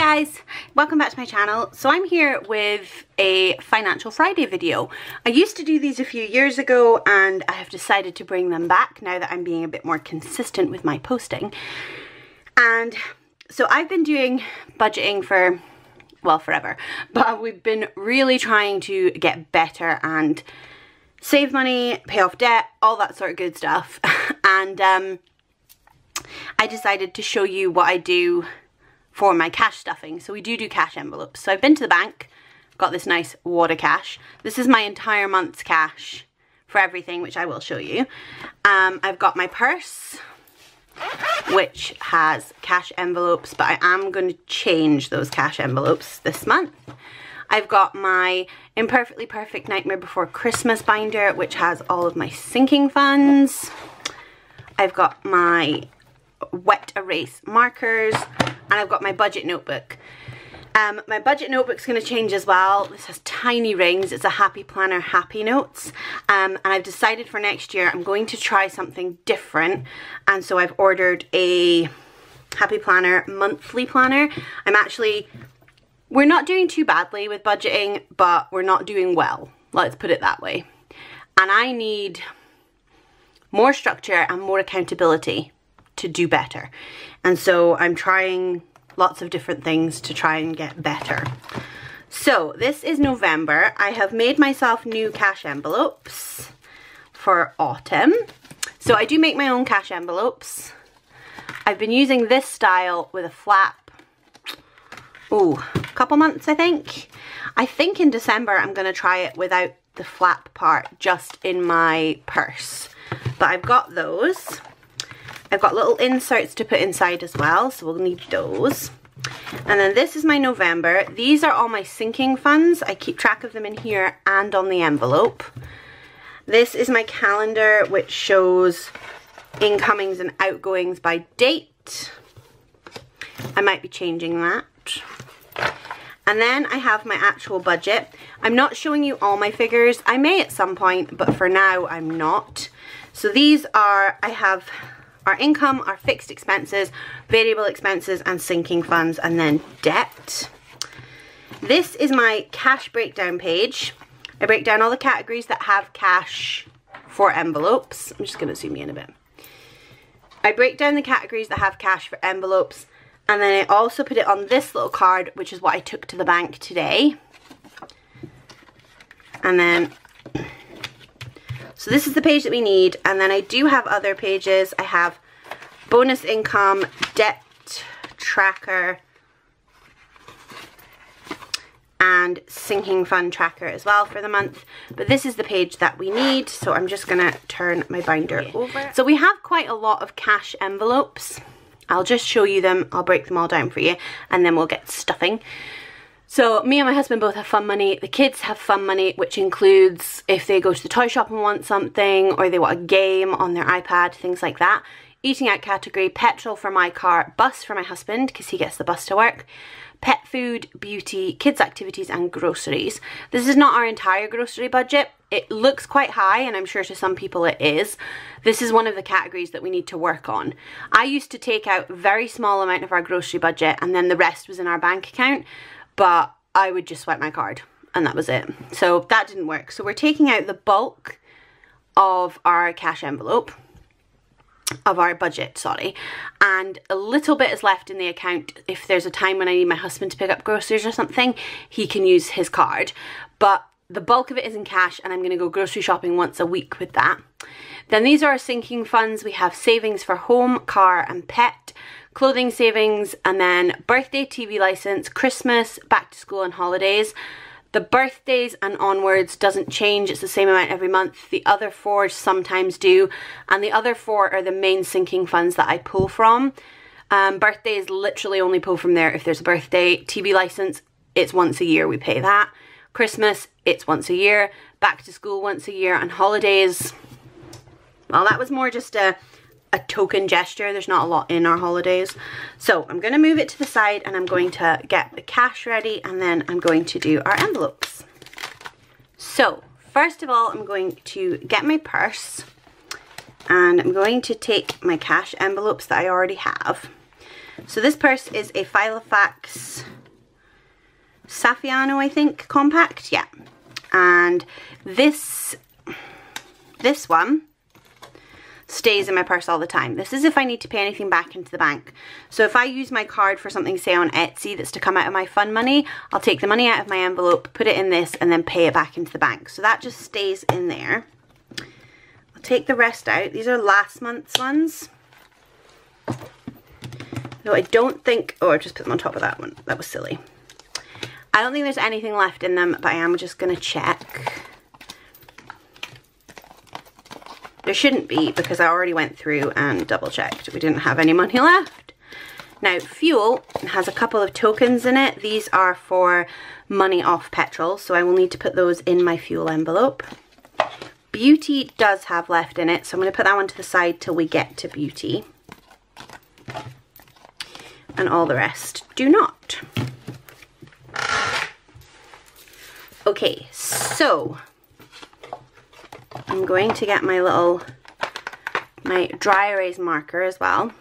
guys, welcome back to my channel. So I'm here with a Financial Friday video. I used to do these a few years ago and I have decided to bring them back now that I'm being a bit more consistent with my posting. And so I've been doing budgeting for, well, forever, but we've been really trying to get better and save money, pay off debt, all that sort of good stuff. And I decided to show you what I do for my cash stuffing. So we do cash envelopes. So I've been to the bank, got this nice wad of cash. This is my entire month's cash for everything, which I will show you. I've got my purse, which has cash envelopes, but I am going to change those cash envelopes this month. I've got my Imperfectly Perfect Nightmare Before Christmas binder, which has all of my sinking funds. I've got my wet erase markers, and I've got my budget notebook. My budget notebook's going to change as well. This has tiny rings. It's a Happy Planner Happy Notes. And I've decided for next year I'm going to try something different. And so I've ordered a Happy Planner monthly planner. We're not doing too badly with budgeting, but we're not doing well. Let's put it that way. And I need more structure and more accountability to do better. And so I'm trying lots of different things to try and get better. So this is November. I have made myself new cash envelopes for autumn. So I do make my own cash envelopes. I've been using this style with a flap, a couple months I think. I think in December I'm going to try it without the flap part, just in my purse. But I've got those. I've got little inserts to put inside as well, so we'll need those. And then this is my November. These are all my sinking funds. I keep track of them in here and on the envelope. This is my calendar, which shows incomings and outgoings by date. I might be changing that. And then I have my actual budget. I'm not showing you all my figures. I may at some point, but for now I'm not. So these are, I have our income, our fixed expenses, variable expenses, and sinking funds, and then debt. This is my cash breakdown page. I break down all the categories that have cash for envelopes. I'm just going to zoom in a bit. I break down the categories that have cash for envelopes, and then I also put it on this little card, which is what I took to the bank today. And then so this is the page that we need, and then I do have other pages. I have bonus income, debt tracker, and sinking fund tracker as well for the month. But this is the page that we need, so I'm just gonna turn my binder over. So we have quite a lot of cash envelopes. I'll just show you them. I'll break them all down for you, and then we'll get stuffing. So me and my husband both have fun money. The kids have fun money, which includes if they go to the toy shop and want something, or they want a game on their iPad, things like that. Eating out category, petrol for my car, bus for my husband because he gets the bus to work, pet food, beauty, kids activities, and groceries. This is not our entire grocery budget. It looks quite high, and I'm sure to some people it is. This is one of the categories that we need to work on. I used to take out a very small amount of our grocery budget, and then the rest was in our bank account. But I would just swipe my card and that was it. So that didn't work. So we're taking out the bulk of our cash envelope, of our budget, sorry. And a little bit is left in the account. If there's a time when I need my husband to pick up groceries or something, he can use his card. But the bulk of it is in cash, and I'm going to go grocery shopping once a week with that. Then these are our sinking funds. We have savings for home, car, and pet, clothing savings, and then birthday, TV license, Christmas, back to school, and holidays. The birthdays and onwards doesn't change. It's the same amount every month. The other four sometimes do, and the other four are the main sinking funds that I pull from. Birthdays literally only pull from there if there's a birthday. TV license, it's once a year we pay that. Christmas, it's once a year. Back to school once a year, and holidays, well, that was more just a token gesture. There's not a lot in our holidays. So I'm going to move it to the side, and I'm going to get the cash ready, and then I'm going to do our envelopes. So first of all, I'm going to get my purse, and I'm going to take my cash envelopes that I already have. So this purse is a Filofax Saffiano, I think, compact, yeah. And this one stays in my purse all the time. This is if I need to pay anything back into the bank. So if I use my card for something, say on Etsy, that's to come out of my fun money, I'll take the money out of my envelope, put it in this, and then pay it back into the bank. So that just stays in there. I'll take the rest out. These are last month's ones. Though I don't think, oh, I just put them on top of that one. That was silly. I don't think there's anything left in them, but I am just gonna check. There shouldn't be, because I already went through and double checked. We didn't have any money left. Now, fuel has a couple of tokens in it. These are for money off petrol, so I will need to put those in my fuel envelope. Beauty does have left in it, so I'm going to put that one to the side till we get to beauty. And all the rest do not. Okay, so I'm going to get my dry erase marker as well.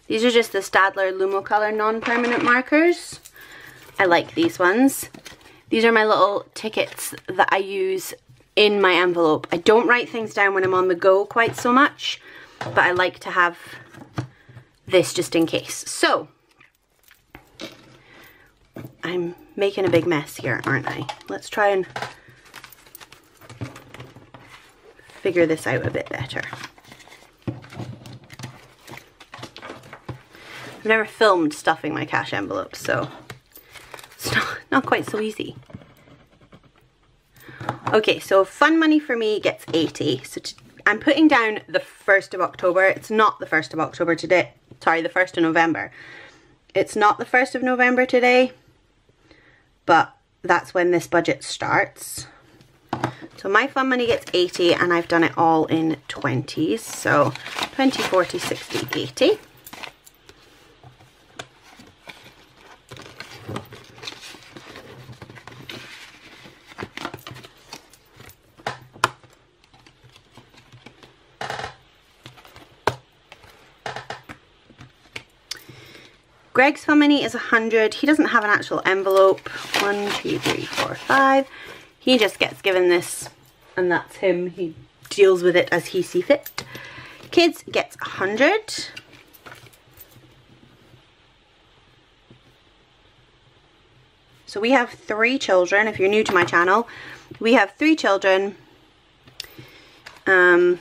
These are just the Staedtler Lumocolor non-permanent markers. I like these ones. These are my little tickets that I use in my envelope. I don't write things down when I'm on the go quite so much, but I like to have this just in case. So, I'm making a big mess here, aren't I? Let's try and figure this out a bit better. I've never filmed stuffing my cash envelopes, so it's not quite so easy. Okay, so fun money for me gets 80. So I'm putting down the 1st of October. It's not the 1st of October today. Sorry, the 1st of November. It's not the 1st of November today, but that's when this budget starts. So my fun money gets 80, and I've done it all in 20s. So 20, 40, 60, 80. Greg's fun money is 100. He doesn't have an actual envelope. 1, 2, 3, 4, 5. He just gets given this, and that's him. He deals with it as he sees fit. Kids gets 100. So we have 3 children. If you're new to my channel, we have 3 children. And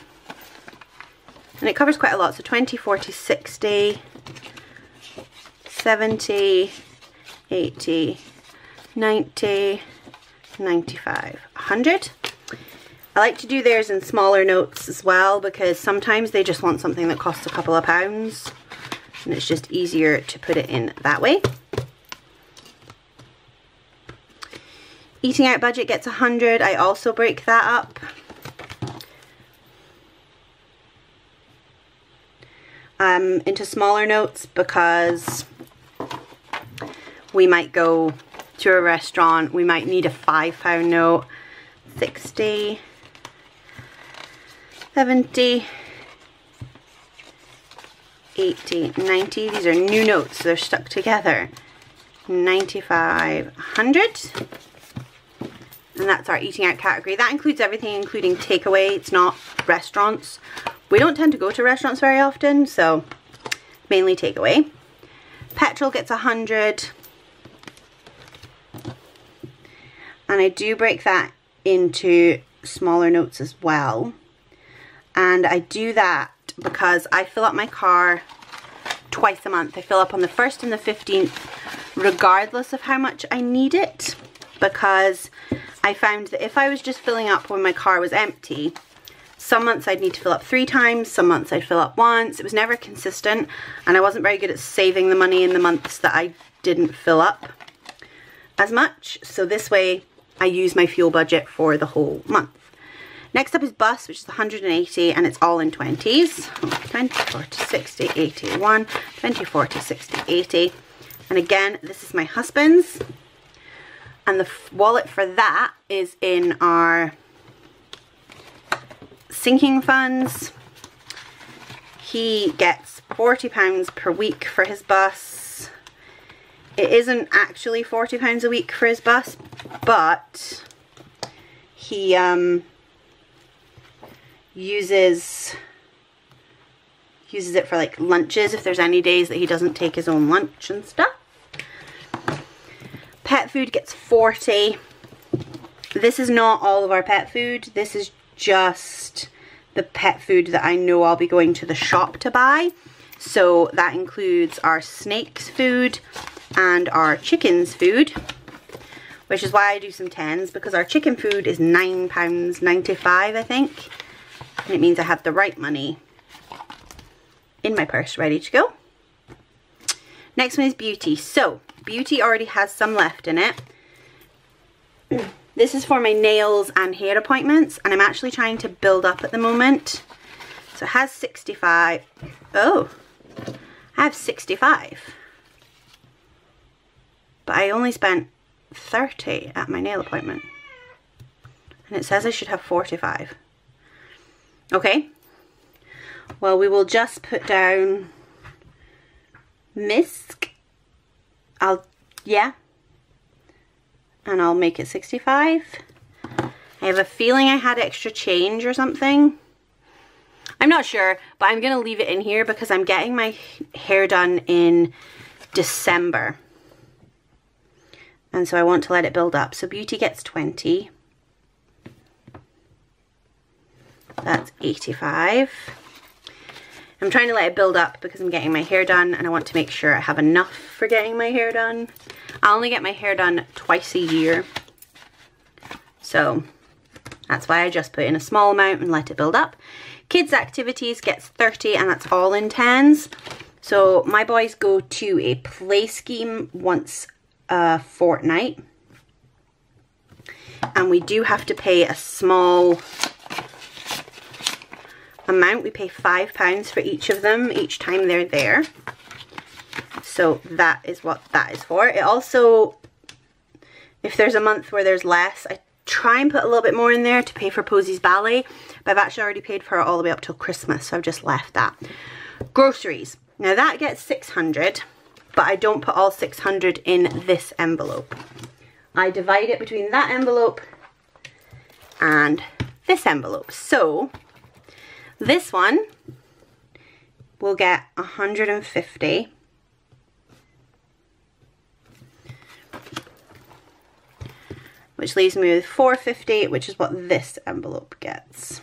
it covers quite a lot. So 20, 40, 60, 70, 80, 90, 95, 100. I like to do theirs in smaller notes as well, because sometimes they just want something that costs a couple of pounds, and it's just easier to put it in that way. Eating out budget gets 100. I also break that up. Into smaller notes, because we might go to a restaurant, we might need a £5 note. 60, 70, 80, 90. These are new notes, so they're stuck together. 95, 100. And that's our eating out category. That includes everything, including takeaway. It's not restaurants. We don't tend to go to restaurants very often, so mainly takeaway. Petrol gets 100. And I do break that into smaller notes as well. And I do that because I fill up my car twice a month. I fill up on the 1st and the 15th, regardless of how much I need it. Because I found that if I was just filling up when my car was empty, some months I'd need to fill up 3 times, some months I'd fill up once. It was never consistent, and I wasn't very good at saving the money in the months that I didn't fill up as much. So this way I use my fuel budget for the whole month. Next up is bus, which is 180, and it's all in 20s. 20, 40, 60, 81, 20, 40, 60, 80. And again, this is my husband's. And the wallet for that is in our sinking funds. he gets £40 per week for his bus. It isn't actually £40 a week for his bus, but he uses it for like lunches if there's any days that he doesn't take his own lunch and stuff. Pet food gets 40. This is not all of our pet food. This is just the pet food that I know I'll be going to the shop to buy. So that includes our snake's food and our chicken's food, which is why I do some 10s, because our chicken food is £9.95, I think. And it means I have the right money in my purse ready to go. Next one is beauty. So beauty already has some left in it. This is for my nails and hair appointments, and I'm actually trying to build up at the moment. So it has 65. Oh, I have 65. But I only spent 30 at my nail appointment. And it says I should have 45. Okay. Well, we will just put down Misk. Yeah. And I'll make it 65. I have a feeling I had extra change or something. I'm not sure, but I'm going to leave it in here because I'm getting my hair done in December. And so I want to let it build up. So beauty gets 20. That's 85. I'm trying to let it build up because I'm getting my hair done and I want to make sure I have enough for getting my hair done. I only get my hair done twice a year. So that's why I just put in a small amount and let it build up. Kids activities gets 30, and that's all in 10s. So my boys go to a play scheme once a fortnight. And we do have to pay a small amount. We pay £5 for each of them each time they're there. So that is what that is for. It also, if there's a month where there's less, I try and put a little bit more in there to pay for Posey's ballet, but I've actually already paid for it all the way up till Christmas, so I've just left that. Groceries. Now that gets 600, but I don't put all 600 in this envelope. I divide it between that envelope and this envelope. So this one will get 150. Which leaves me with 450, which is what this envelope gets.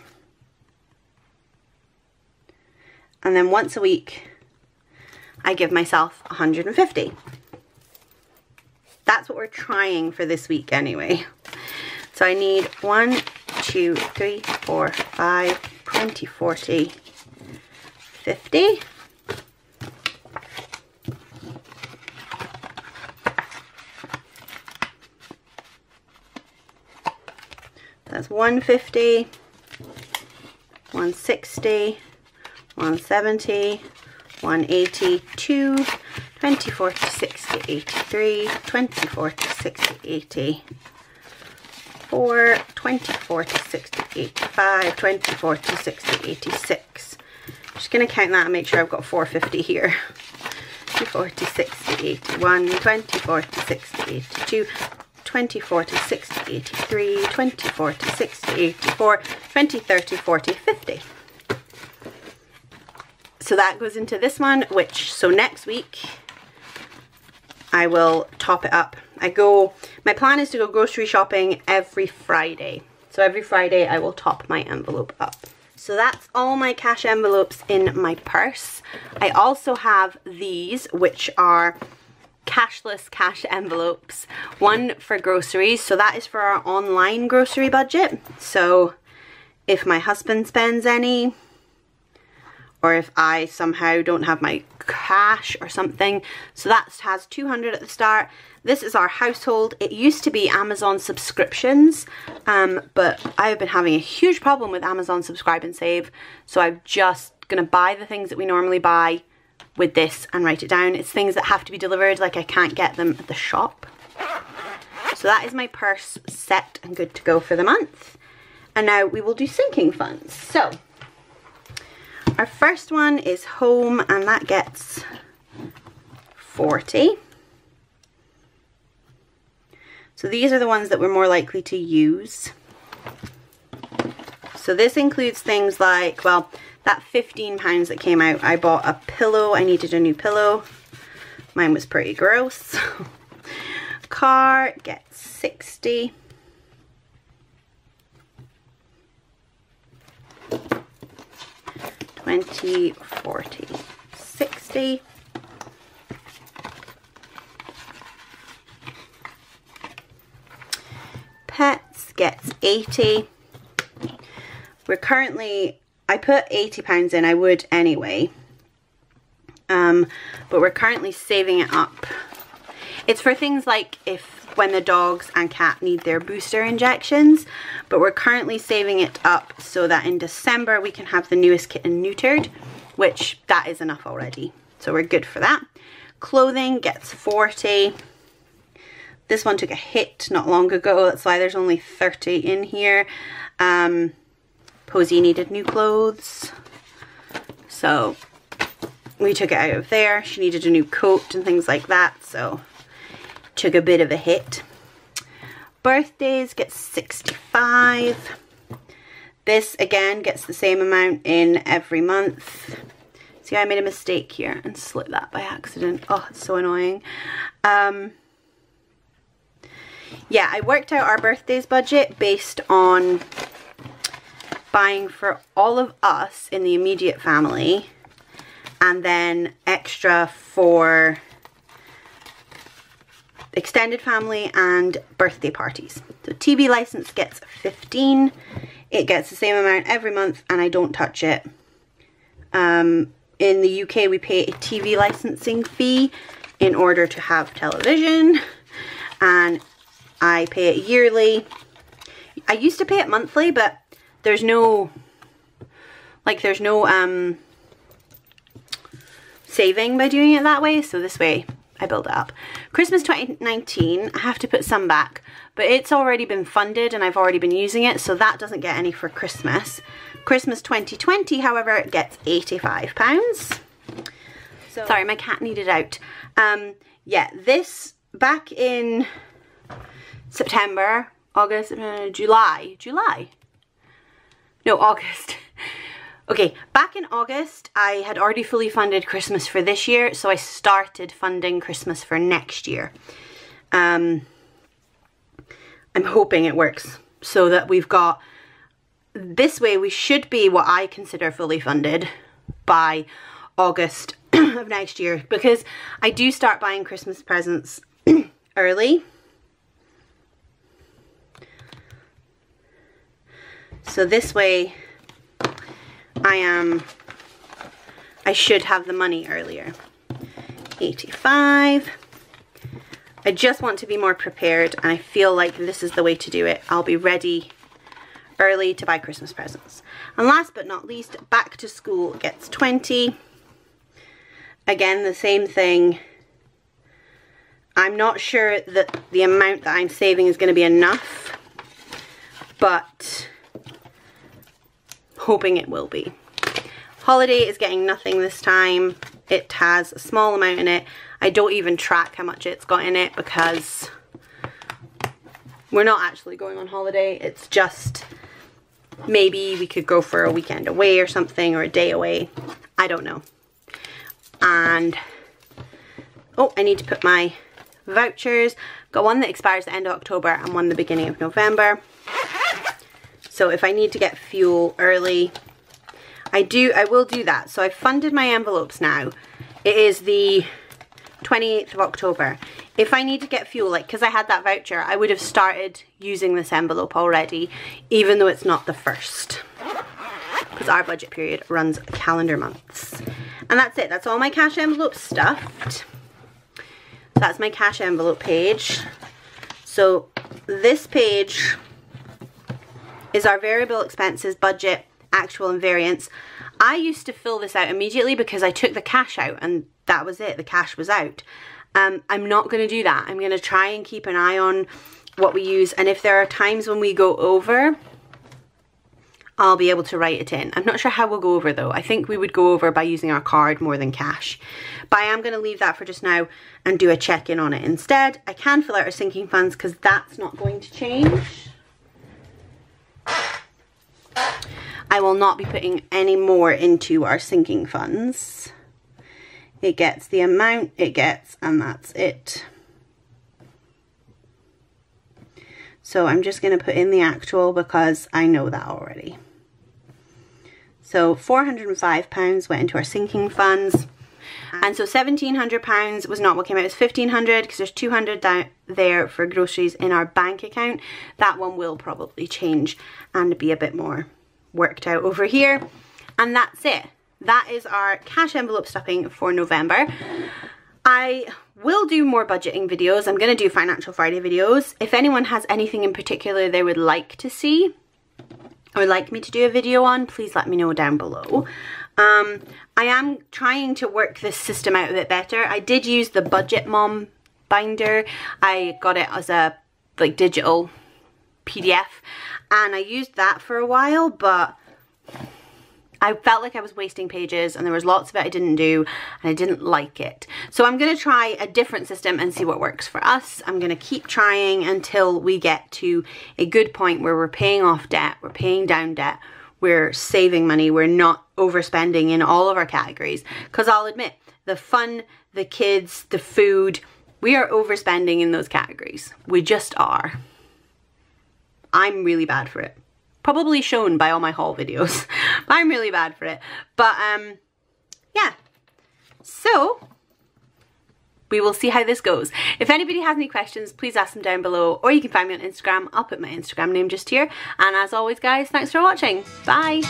And then once a week, I give myself 150. That's what we're trying for this week anyway. So I need 1, 2, 3, 4, 5, 20, 40, 50. That's 150, 160, 170, 180, 2, 20, 40, 60, 83, 20, 40, 60, 80, 4, 20, 40, 60, 85, 20, 40, 60, 86. I'm just going to count that and make sure I've got 450 here. 20, 40, 60, 81, 20, 40, 60, 82, 20, 40, 60, 83, 20, 40, 60, 84, 20, 30, 40, 50. So that goes into this one, so next week I will top it up. My plan is to go grocery shopping every Friday. So every Friday I will top my envelope up. So that's all my cash envelopes in my purse. I also have these, which are cashless cash envelopes. One for groceries, so that is for our online grocery budget. So if my husband spends any, or if I somehow don't have my cash or something, so that has 200 at the start. This is our household. It used to be Amazon subscriptions, but I have been having a huge problem with Amazon Subscribe and Save, so I'm just gonna buy the things that we normally buy with this and write it down. It's things that have to be delivered, like I can't get them at the shop. So that is my purse set and good to go for the month. And now we will do sinking funds. So Our first one is home, and that gets 40. So these are the ones that we're more likely to use. So this includes things like, well, that £15 that came out, I bought a pillow. I needed a new pillow. Mine was pretty gross. Car gets 60. $20, $40, $60. Pets gets 80. We're currently, I put £80 in, I would anyway. But we're currently saving it up. It's for things like when the dogs and cat need their booster injections, but we're currently saving it up so that in December we can have the newest kitten neutered, which that is enough already. So we're good for that. Clothing gets 40. This one took a hit not long ago. That's why there's only 30 in here. Posy needed new clothes, so we took it out of there. She needed a new coat and things like that, so took a bit of a hit. Birthdays gets 65. This again gets the same amount in every month. See, I made a mistake here and slit that by accident. Oh, it's so annoying. Yeah, I worked out our birthdays budget based on buying for all of us in the immediate family, and then extra for extended family and birthday parties. So TV license gets 15. It gets the same amount every month, and I don't touch it. In the UK we pay a TV licensing fee in order to have television, and I pay it yearly. I used to pay it monthly, but there's no saving by doing it that way, so this way I build it up. Christmas 2019, I have to put some back, but it's already been funded and I've already been using it, so that doesn't get any for Christmas. Christmas 2020, however, gets £85. So, sorry, my cat needed out. Yeah, this back in September, August, July. No, August. Okay, back in August, I had already fully funded Christmas for this year, so I started funding Christmas for next year. I'm hoping it works so that we've got, this way we should be what I consider fully funded by August of next year, because I do start buying Christmas presents early. So this way I should have the money earlier. 85. I just want to be more prepared, and I feel like this is the way to do it. I'll be ready early to buy Christmas presents. And last but not least, back to school gets 20. Again, the same thing. I'm not sure that the amount that I'm saving is going to be enough, but hoping it will be. Holiday is getting nothing this time. It has a small amount in it. I don't even track how much it's got in it because we're not actually going on holiday. It's just maybe we could go for a weekend away or something, or a day away. I don't know. And oh, I need to put my vouchers. Got one that expires at the end of October and one the beginning of November. So if I need to get fuel early, I will do that. So I've funded my envelopes now. It is the 28th of October. If I need to get fuel, like, because I had that voucher, I would have started using this envelope already, even though it's not the first, because our budget period runs calendar months. And that's it. That's all my cash envelopes stuffed. That's my cash envelope page. So this page is our variable expenses, budget, actual and variance. I used to fill this out immediately because I took the cash out and that was it. The cash was out. I'm not going to do that. I'm going to try and keep an eye on what we use, and if there are times when we go over, I'll be able to write it in. I'm not sure how we'll go over though. I think we would go over by using our card more than cash. But I am going to leave that for just now and do a check-in on it instead. I can fill out our sinking funds because that's not going to change. I will not be putting any more into our sinking funds. It gets the amount it gets and that's it. So I'm just going to put in the actual because I know that already. So £405 went into our sinking funds. And so £1,700 was not what came out. It was £1,500 because there's £200 down there for groceries in our bank account. That one will probably change and be a bit more worked out over here. And that's it. That is our cash envelope stuffing for November. I will do more budgeting videos. I'm going to do Financial Friday videos. If anyone has anything in particular they would like to see or like me to do a video on, please let me know down below. I am trying to work this system out a bit better. I did use the Budget Mom binder. I got it as a like digital PDF and I used that for a while, but I felt like I was wasting pages and there was lots of it I didn't do and I didn't like it. So I'm going to try a different system and see what works for us. I'm going to keep trying until we get to a good point where we're paying off debt, we're paying down debt, we're saving money, we're not overspending in all of our categories. Because I'll admit, the fun, the kids, the food, we are overspending in those categories. We just are. I'm really bad for it. Probably shown by all my haul videos. I'm really bad for it. But yeah. So we will see how this goes. If anybody has any questions, please ask them down below, or you can find me on Instagram. I'll put my Instagram name just here. And as always guys, thanks for watching. Bye.